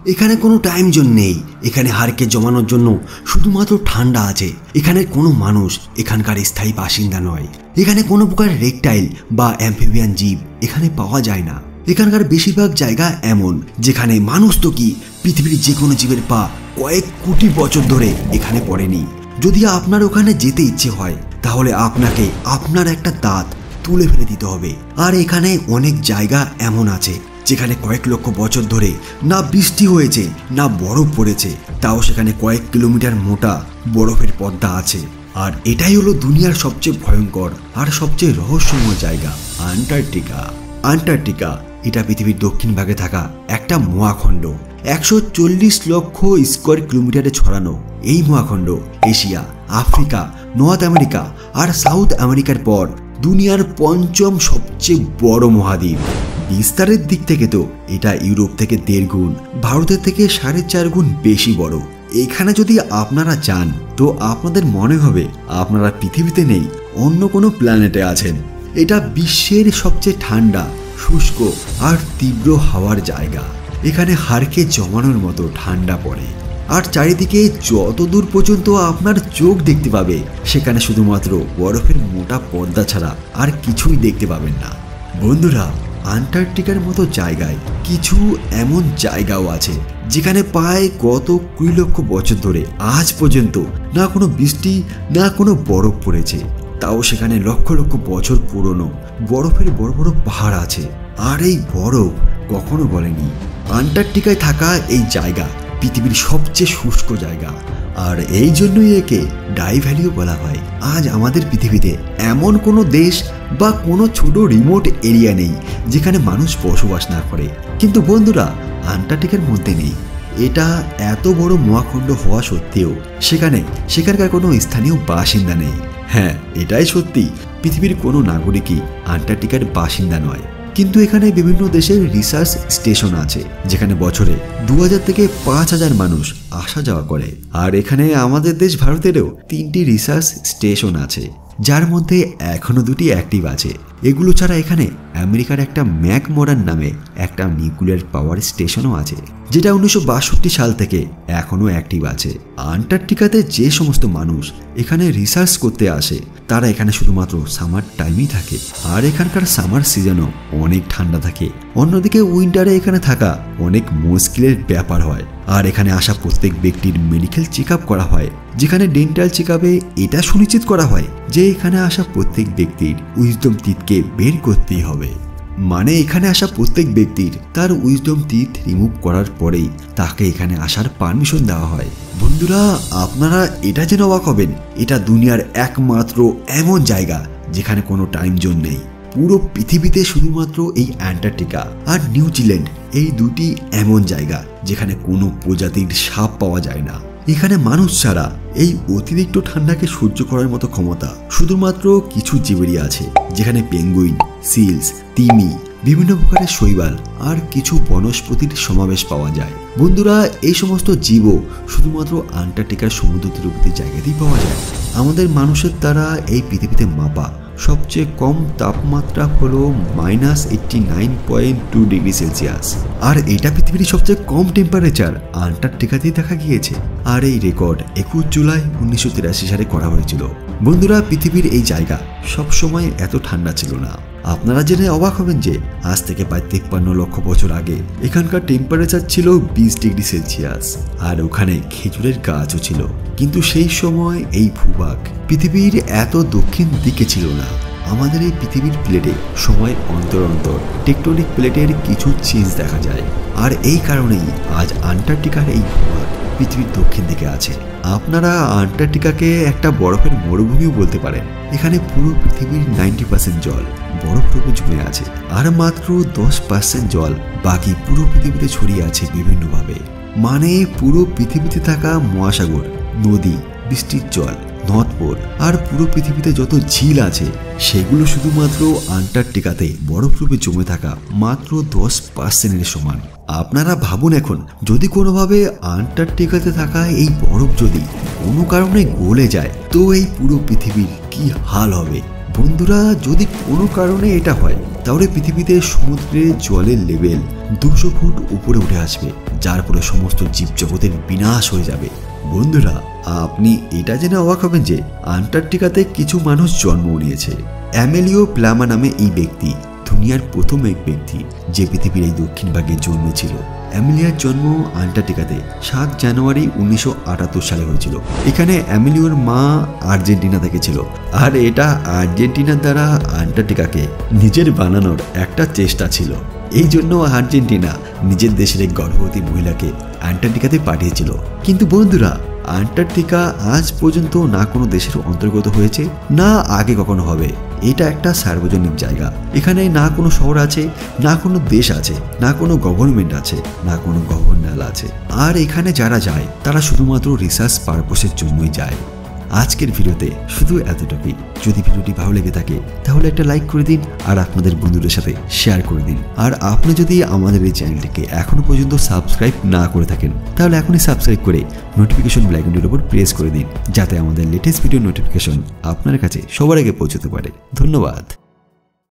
এখানে কোনো time zone নেই, এখানে হাড়কে জমানোর জন্য শুধুমাত্র ঠান্ডা আছে। এখানে কোনো মানুষ এখানকার স্থায়ী বাসিন্দা নয়। এখানে কোনো প্রকার রেকটাইল বা অ্যাম্ফিবিয়ান জীব এখানে পাওয়া যায় না। এখানকার বেশিরভাগ জায়গা এমন যেখানে মানুষ তো কি, পৃথিবীর যে কোনো জীবের পা কয়েক কোটি বছর ধরে এখানে পড়েনি। যদি আপনার ওখানে যেতে ইচ্ছে হয় তাহলে আপনাকে আপনার একটা দাঁত তুলে ফেলে দিতে হবে। আর এখানে অনেক জায়গা এমন আছে যেখানে কয়েক লক্ষ বছর ধরে না বৃষ্টি হয়েছে না বরফ পড়েছে, তাও সেখানে কয়েক কিলোমিটার মোটা বরফের পর্দা আছে। আর এটাই হলো দুনিয়ার সবচেয়ে ভয়ঙ্কর আর সবচেয়ে রহস্যময় জায়গা, আন্টার্কটিকা। আন্টার্কটিকা এটা পৃথিবীর দক্ষিণ ভাগে থাকা একটা মহাখণ্ড। 140 লক্ষ স্কোয়ার কিলোমিটারে ছড়ানো এই মহাখণ্ড এশিয়া, আফ্রিকা, নর্থ আমেরিকা আর সাউথ আমেরিকার পর দুনিয়ার পঞ্চম সবচেয়ে বড় মহাদ্বীপ। বিস্তারের দিক থেকে তো এটা ইউরোপ থেকে 1.5 গুণ, ভারতের থেকে 4.5 গুণ বেশি বড়। এখানে যদি আপনারা যান তো আপনাদের মনে হবে আপনারা পৃথিবীতে নেই, অন্য কোনো প্ল্যানেটে আছেন। এটা বিশ্বের সবচেয়ে ঠান্ডা, শুষ্ক আর তীব্র হাওয়ার জায়গা। এখানে হাড়কে জমানোর মতো ঠান্ডা পড়ে আর চারিদিকে যত দূর পর্যন্ত আপনার চোখ দেখতে পাবে সেখানে শুধুমাত্র বরফের মোটা পর্দা ছাড়া আর কিছুই দেখতে পাবেন না। বন্ধুরা, আন্টার্কটিকার মতো জায়গায় কিছু এমন জায়গাও আছে যেখানে প্রায় গত 20 লক্ষ বছর ধরে আজ পর্যন্ত না কোনো বৃষ্টি না কোনো বরফ পড়েছে। তাও সেখানে লক্ষ লক্ষ বছর পুরনো বরফের বড় বড় পাহাড় আছে। আর এই বরফ কখনো বলেনি আন্টার্কটিকায় থাকা এই জায়গা পৃথিবীর সবচেয়ে শুষ্ক জায়গা। আর এই জন্যই একে ডাই ভ্যালিও বলা হয়। আজ আমাদের পৃথিবীতে এমন কোনো দেশ বা কোনো ছোট রিমোট এরিয়া নেই যেখানে মানুষ বসবাস না করে। কিন্তু বন্ধুরা, আন্টার্কটিকার মধ্যে নেই। এটা এত বড় মহাখণ্ড হওয়া সত্ত্বেও সেখানকার কোনো স্থানীয় বাসিন্দা নেই। হ্যাঁ, এটাই সত্যি, পৃথিবীর কোনো নাগরিকই আন্টার্কটিকার বাসিন্দা নয়। কিন্তু এখানে বিভিন্ন দেশের রিসার্চ স্টেশন আছে যেখানে বছরে 2000 থেকে 5000 মানুষ আসা যাওয়া করে। আর এখানে আমাদের দেশ ভারতেরও 3টি রিসার্চ স্টেশন আছে, যার মধ্যে এখনো 2টি অ্যাক্টিভ আছে। এগুলো ছাড়া এখানে আমেরিকার একটা ম্যাকমোরান নামে একটা নিউক্লিয়ার পাওয়ার স্টেশনও আছে, যেটা 1962 সাল থেকে এখনো অ্যাক্টিভ আছে। আন্টার্কটিকাতে যে সমস্ত মানুষ এখানে রিসার্চ করতে আসে তারা এখানে শুধুমাত্র সামার টাইমই থাকে। আর এখানকার সামার সিজনও অনেক ঠান্ডা থাকে। অন্যদিকে উইন্টারে এখানে থাকা অনেক মুশকিলের ব্যাপার হয়। আর এখানে আসা প্রত্যেক ব্যক্তির মেডিকেল চেক আপ করা হয়, যেখানে ডেন্টাল চেক আপে এটা সুনিশ্চিত করা হয় যে এখানে আসা প্রত্যেক ব্যক্তির উইজডম টিথকে বের করতেই হবে। মানে এখানে আসা প্রত্যেক ব্যক্তির তার উইজডম টিথ রিমুভ করার পরেই তাকে এখানে আসার পারমিশন দেওয়া হয়। বন্ধুরা, আপনারা এটা জেনে অবাক হবেন, এটা দুনিয়ার একমাত্র এমন জায়গা যেখানে কোনো টাইম জোন নেই। পুরো পৃথিবীতে শুধুমাত্র এই আন্টার্কটিকা আর নিউজিল্যান্ড এই 2টি এমন জায়গা যেখানে কোনো প্রজাতির সাপ পাওয়া যায় না। এখানে মানুষ ছাড়া এই অতিরিক্ত ঠান্ডাকে সহ্য করার মতো ক্ষমতা শুধুমাত্র কিছু জীবেরই আছে, যেখানে পেঙ্গুইন, সিলস, তিমি, বিভিন্ন প্রকারের শৈবাল আর কিছু বনস্পতির সমাবেশ পাওয়া যায়। বন্ধুরা, এই সমস্ত জীবও শুধুমাত্র আন্টার্কটিকার সমুদ্র তীরবর্তী জায়গাতেই পাওয়া যায়। আমাদের মানুষের দ্বারা এই পৃথিবীতে মাপা সবচেয়ে কম তাপমাত্রা হলো -89.2 ডিগ্রি সেলসিয়াস। আর এটা পৃথিবীর সবচেয়ে কম টেম্পারেচার আন্টার্কটিকাতেই দেখা গিয়েছে। আর এই রেকর্ড 21 জুলাই 1983 সালে করা হয়েছিল। বন্ধুরা, পৃথিবীর এই জায়গা সবসময় এত ঠান্ডা ছিল না। আপনারা জেনে অবাক হবেন যে আজ থেকে প্রায় 53 লক্ষ বছর আগে এখানকার টেম্পারেচার ছিল 20 ডিগ্রি সেলসিয়াস। আর ওখানে খেজুরের গাছও ছিল। কিন্তু সেই সময় এই ভূভাগ পৃথিবীর এত দক্ষিণ দিকে ছিল না। আমাদের এই পৃথিবীর প্লেটে সময় অন্তর অন্তর টেকটনিক প্লেটের কিছু চেঞ্জ দেখা যায়। আর এই কারণেই আজ আন্টার্কটিকার এই ভূভাগ পৃথিবীর দক্ষিণ দিকে আছে। আপনারা আন্টার্কটিকাকে একটা বরফের মরুভূমিও বলতে পারেন। এখানে পুরো পৃথিবীর 90% জল বরফরূপে জমে আছে, আর মাত্র 10% জল বাকি পুরো পৃথিবীতে ছড়িয়ে আছে বিভিন্নভাবে। মানে পুরো পৃথিবীতে থাকা মহাসাগর, নদী, বৃষ্টির জল, নদপোল আর পুরো পৃথিবীতে যত ঝিল আছে সেগুলো শুধুমাত্র আন্টার্কটিকাতে বরফরূপে জমে থাকা মাত্র 10% সমান। আপনারা ভাবুন, এখন যদি কোনোভাবে আন্টার্কটিকাতে থাকা এই বরফ যদি কোনো কারণে গলে যায় তো এই পুরো পৃথিবীর কি হাল হবে। বন্ধুরা, যদি কোনো কারণে এটা হয় তাহলে পৃথিবীতে সমুদ্রের জলের লেভেল 200 ফুট উপরে উঠে আসবে, যার ফলে সমস্ত জীবজগতের বিনাশ হয়ে যাবে। বন্ধুরা, আপনি এটা জেনে অবাক হবেন যে আন্টার্কটিকাতে কিছু মানুষ জন্ম নিয়েছে। অ্যামেলিও প্লামা নামে এই ব্যক্তি দুনিয়ার প্রথম এক ব্যক্তি যে পৃথিবীর এই দক্ষিণ ভাগে জন্মেছিল। অ্যামেলিয়ার জন্ম আন্টার্কটিকাতে 7 জানুয়ারি 1978 সালে হয়েছিল। এখানে অ্যামেলিওর মা আর্জেন্টিনা থেকে ছিল, আর এটা আর্জেন্টিনার দ্বারা আন্টার্কটিকাকে নিজের বানানোর একটা চেষ্টা ছিল। এই জন্য আর্জেন্টিনা নিজের দেশের এক গর্ভবতী মহিলাকে আন্টার্কটিকাতে পাঠিয়েছিল। কিন্তু বন্ধুরা, আন্টার্কটিকা আজ পর্যন্ত না কোনো দেশের অন্তর্গত হয়েছে, না আগে কখনো হবে। এটা একটা সার্বজনীন জায়গা। এখানে না কোনো শহর আছে, না কোনো দেশ আছে, না কোনো গভর্নমেন্ট আছে, না কোনো গভর্নর আছে। আর এখানে যারা যায় তারা শুধুমাত্র রিসার্চ পারপোসের জন্যই যায়। আজকের ভিডিওতে শুধু এতটুকুই। যদি ভিডিওটি ভালো লেগে থাকে তাহলে একটা লাইক করে দিন আর আপনাদের বন্ধুদের সাথে শেয়ার করে দিন। আর আপনি যদি আমাদের এই চ্যানেলটিকে এখনো পর্যন্ত সাবস্ক্রাইব না করে থাকেন তাহলে এখনই সাবস্ক্রাইব করে নোটিফিকেশন বেল আইকনটির উপর প্রেস করে দিন, যাতে আমাদের লেটেস্ট ভিডিও নোটিফিকেশন আপনার কাছে সবার আগে পৌঁছতে পারে। ধন্যবাদ।